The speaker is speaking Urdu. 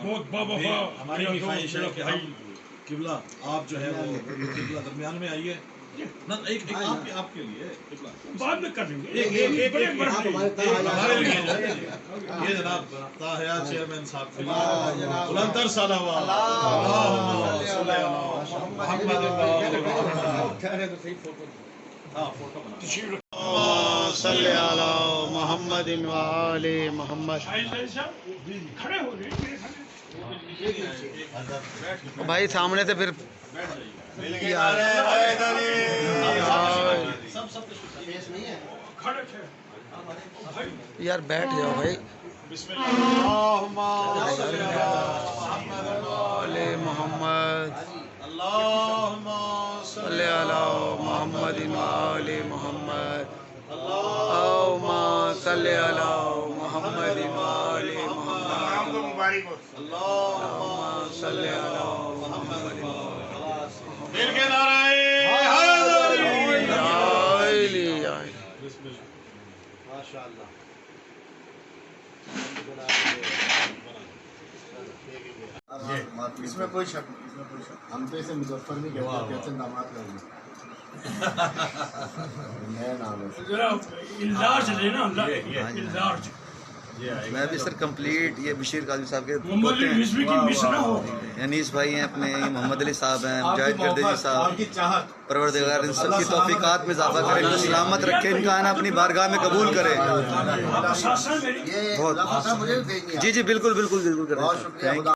بہت بابا ہماری بھی خواہش ہے کہ ہم قبلہ آپ جو ہے وہ قبلہ درمیان میں آئیے نہ ایک آپ کے لیے قبلہ بعد میں کر لیں گے ہمارے لیے یہ جناب طاہیہ چیئرمین صاحب بلندر صلوات اللہم صلی علی محمد صلی علی محمد و آل محمد. کھڑے ہو رہے بھائی سامنے سے پھر یار بیٹھ جاؤ بھائی. بسم اللہ آل محمد اللہم صلی علی محمد و آل محمد. اللہم صلی علی محمد و آل محمد. اللہم صلی علی محمد و مل کے نعرہ اس میں کوئی شک نہیں. ہم تو اسے مظفر نہیں کہتے داماد کر دیں. نیا نام ہے. میں بھی سر کمپلیٹ یہ بشیر قاضی صاحب کے انیس بھائی ہیں اپنے، محمد علی صاحب ہیں، مجاہد گردیجی صاحب. پروردگار ان سب کی توفیقات میں اضافہ کرے، ان کو سلامت رکھے، ان کا آنا اپنی بارگاہ میں قبول کرے. یہ مجھے بھی بھیجنی ہے. جی بالکل بالکل بالکل کریں.